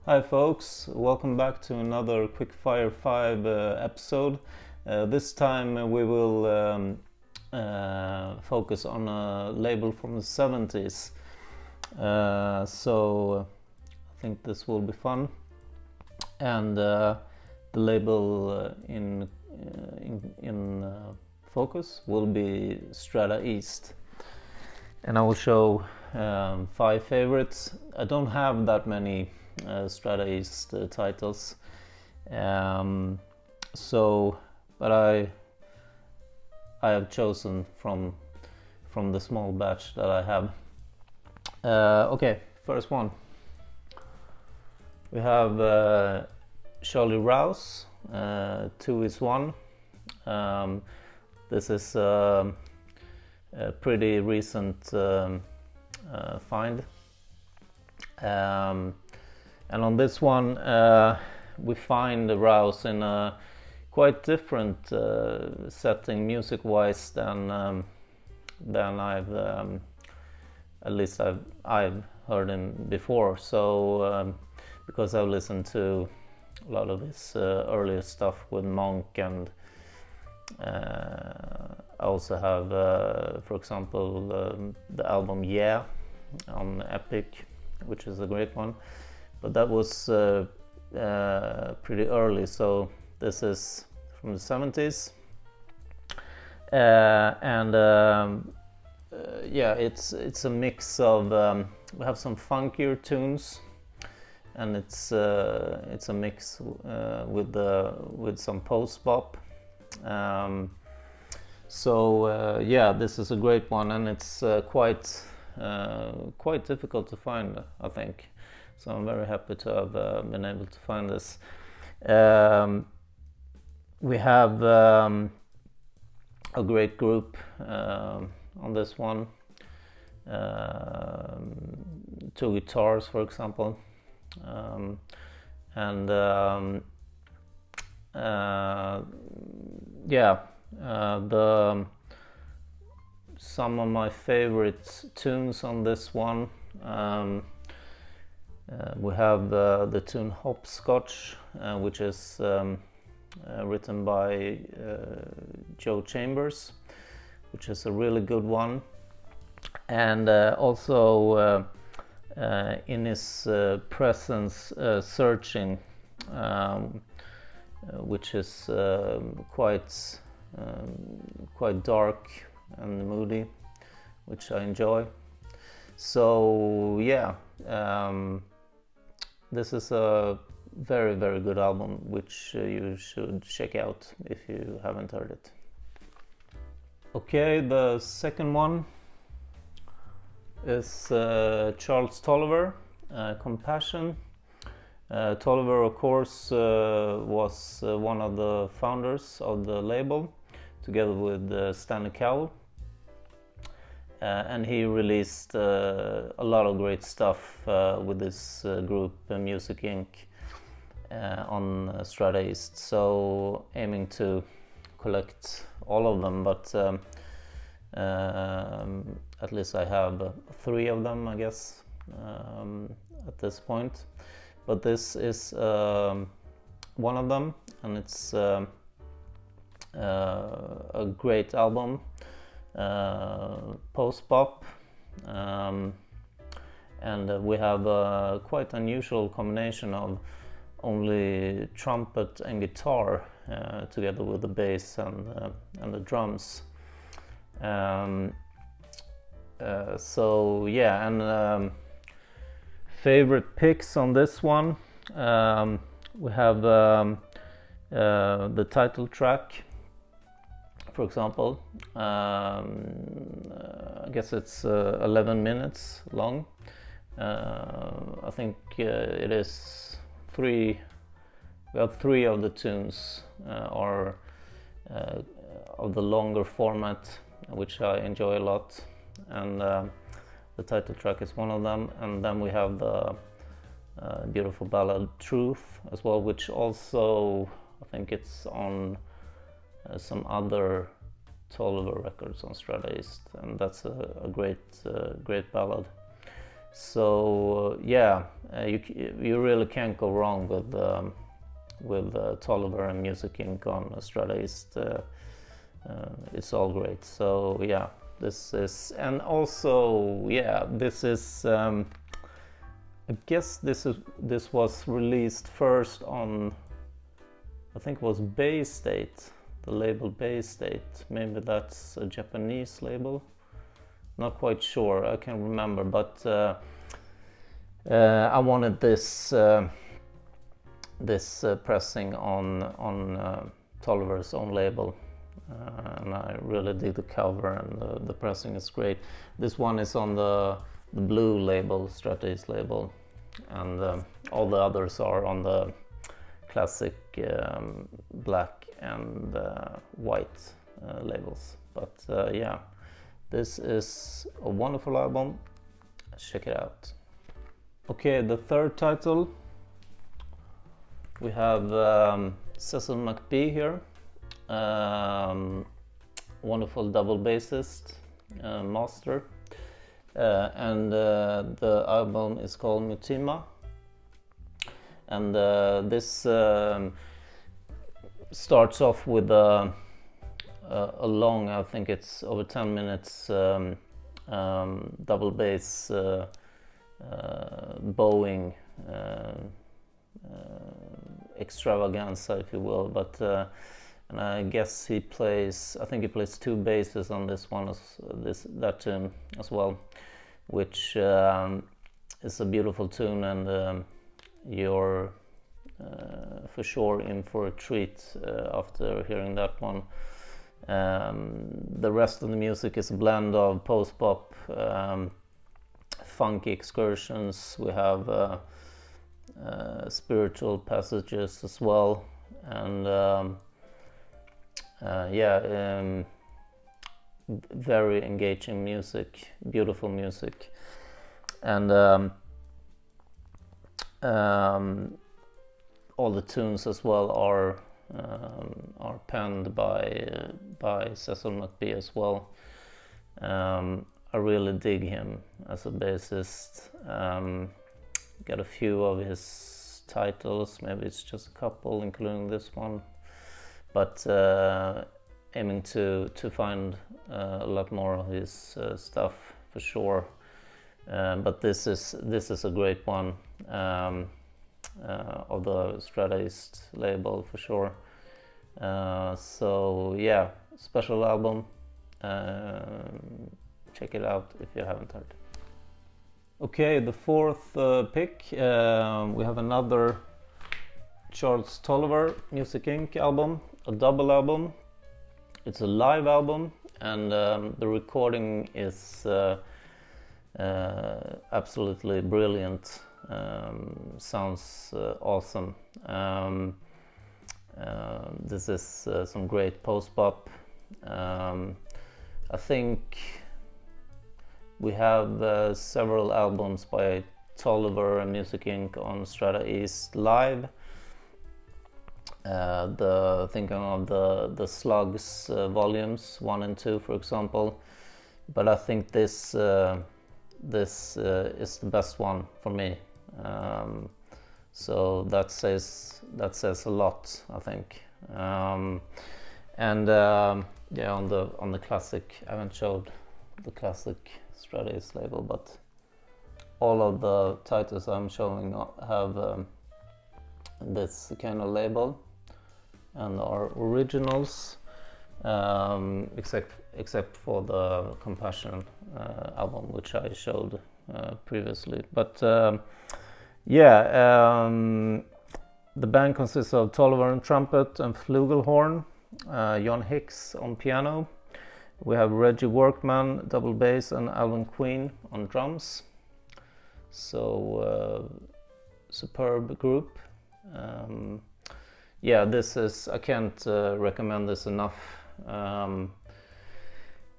Hi folks, welcome back to another Quickfire 5 episode. This time we will focus on a label from the 70s. So I think this will be fun. And the label in focus will be Strata-East. And I will show 5 favorites. I don't have that many Strata-East titles, but I have chosen from the small batch that I have. Okay, first one. We have Charlie Rouse, 2 is 1. This is a pretty recent find. And on this one we find the Rouse in a quite different setting music-wise than I've heard him before. So because I've listened to a lot of his earlier stuff with Monk, and I also have for example the album Yeah on Epic, which is a great one. But that was pretty early, so this is from the 70s. Yeah, it's a mix of we have some funkier tunes, and it's a mix with some post-bop. Yeah, this is a great one, and it's quite difficult to find, I think. So I'm very happy to have been able to find this. We have a great group on this one. 2 guitars, for example, some of my favorite tunes on this one. We have the tune Hopscotch, which is written by Joe Chambers, which is a really good one. And also in his presence, Searching, which is quite dark and moody, which I enjoy. So yeah, this is a very good album, which you should check out if you haven't heard it. Okay, the second one is Charles Tolliver, Compassion. Tolliver, of course, was one of the founders of the label, together with Stanley Cowell. And he released a lot of great stuff with this group, Music Inc., on Strata-East. So aiming to collect all of them, but at least I have 3 of them, I guess, at this point. But this is one of them, and it's a great album. Post-pop, and we have a quite unusual combination of only trumpet and guitar together with the bass and the drums. So yeah, and favorite picks on this one, we have the title track, for example. I guess it's 11 minutes long. I think it is 3. We have 3 of the tunes are of the longer format, which I enjoy a lot, and the title track is one of them. And then we have the beautiful ballad Truth as well, which also I think it's on some other Tolliver records on Strata-East, and that's a great ballad. So yeah, you really can't go wrong with Tolliver and Music Inc. on Strata-East. It's all great. So yeah, this is, and also yeah, this is I guess this was released first on, I think it was Bay State, the label Bay State. Maybe that's a Japanese label. Not quite sure, I can't remember, but I wanted this pressing on Tolliver's own label, and I really dig the cover, and the pressing is great. This one is on the blue label, Strata-East label, and all the others are on the classic black and white labels. But yeah, this is a wonderful album. Check it out. Okay, the third title, we have Cecil McBee here, wonderful double bassist, master, and the album is called Mutima, and this starts off with a long, I think it's over 10 minutes, double bass bowing extravaganza, if you will, but and I guess he plays, I think he plays two basses on this one, that tune as well, which is a beautiful tune, and you're for sure in for a treat after hearing that one. The rest of the music is a blend of post-bop, funky excursions. We have spiritual passages as well, and yeah, very engaging music, beautiful music, and all the tunes as well are penned by Cecil McBee as well. I really dig him as a bassist. Got a few of his titles, maybe it's just a couple, including this one, but aiming to find a lot more of his stuff for sure. But this is a great one of the Strata-East label for sure. So yeah, special album. Check it out if you haven't heard. Okay, the fourth pick, we have another Charles Tolliver Music Inc. album, a double album. It's a live album, and the recording is absolutely brilliant. Sounds awesome. This is some great post-bop. I think we have several albums by Tolliver and Music Inc. on Strata-East live. Thinking of the Slugs volumes 1 and 2, for example. But I think this is the best one for me. So that says a lot, I think. And yeah, on the classic, I haven't showed the classic Strata-East label, but all of the titles I'm showing have this kind of label and are originals, except for the Compassion album, which I showed previously. But yeah, the band consists of Tolliver on trumpet and flugelhorn, John Hicks on piano. We have Reggie Workman double bass and Alvin Queen on drums. So superb group. Yeah, this is, I can't recommend this enough.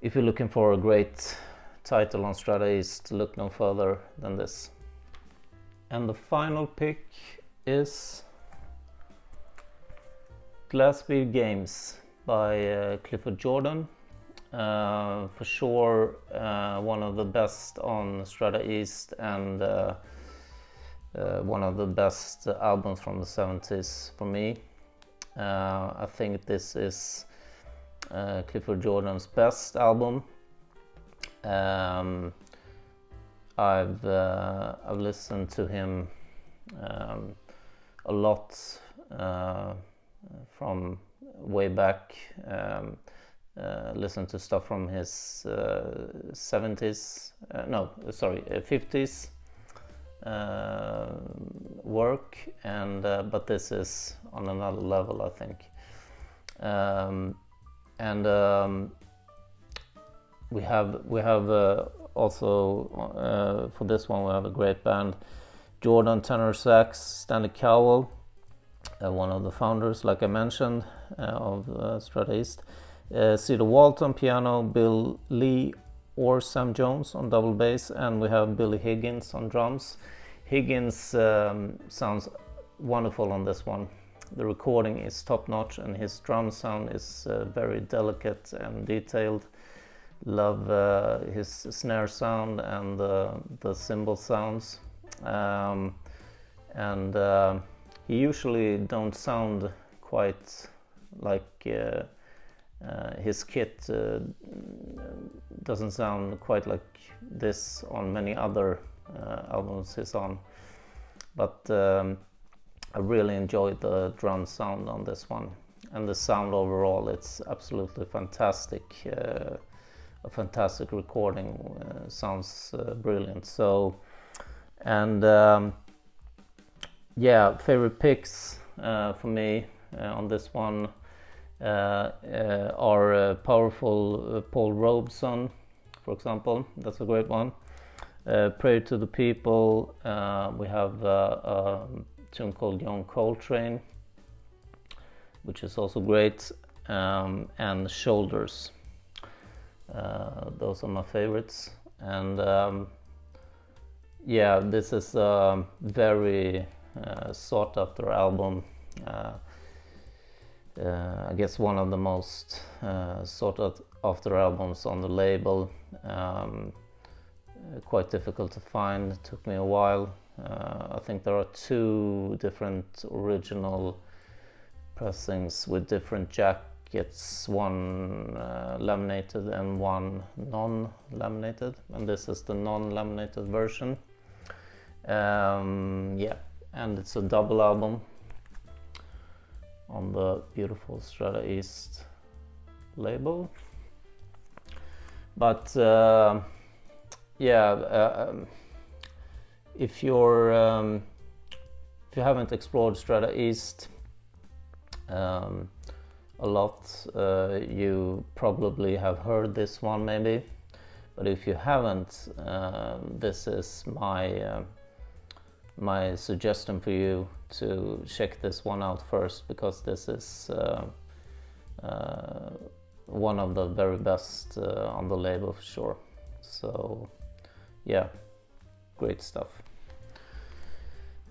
If you're looking for a great title on Strata-East, look no further than this. And the final pick is Glassbead Games by Clifford Jordan. for sure one of the best on Strata-East, and one of the best albums from the 70s for me. I think this is Clifford Jordan's best album. I've listened to him a lot from way back. Listened to stuff from his 70s, 50s work, and but this is on another level, I think. We have also for this one we have a great band: Jordan tenor sax, Stanley Cowell, one of the founders, like I mentioned, of Strata-East. Cedar Walton piano, Bill Lee or Sam Jones on double bass, and we have Billy Higgins on drums. Higgins sounds wonderful on this one. The recording is top notch, and his drum sound is very delicate and detailed. Love his snare sound and the cymbal sounds. He usually don't sound quite like his kit doesn't sound quite like this on many other albums he's on, but I really enjoyed the drum sound on this one, and the sound overall, it's absolutely fantastic. A fantastic recording, sounds brilliant. So, and yeah, favorite picks for me on this one are Powerful, Paul Robeson, for example. That's a great one. Prayer to the People, we have a tune called John Coltrane, which is also great, and Shoulders. Those are my favorites, and yeah, this is a very sought after album. I guess one of the most sought after albums on the label. Quite difficult to find. It took me a while. I think there are 2 different original pressings with different jackets, one laminated and one non-laminated, and this is the non-laminated version. Yeah, and it's a double album on the beautiful Strata-East label. But yeah, if you haven't explored Strata-East a lot, you probably have heard this one maybe, but if you haven't, this is my suggestion for you to check this one out first, because this is one of the very best on the label for sure. So yeah, great stuff.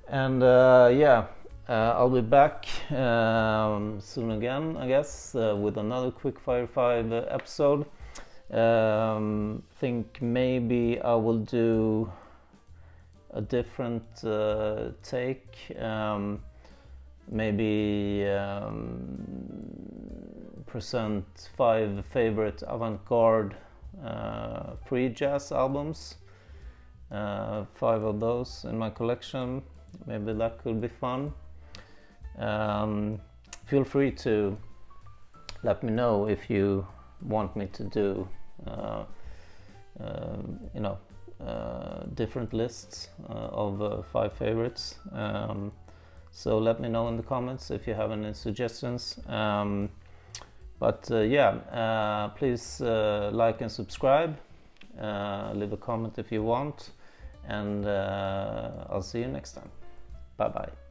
And yeah, I'll be back soon again, I guess, with another Quickfire 5 episode. Think maybe I will do a different take, maybe present 5 favorite avant-garde free jazz albums, 5 of those in my collection. Maybe that could be fun. Feel free to let me know if you want me to do you know, different lists of 5 favorites. So let me know in the comments if you have any suggestions. But yeah, please like and subscribe, leave a comment if you want, and I'll see you next time. Bye bye.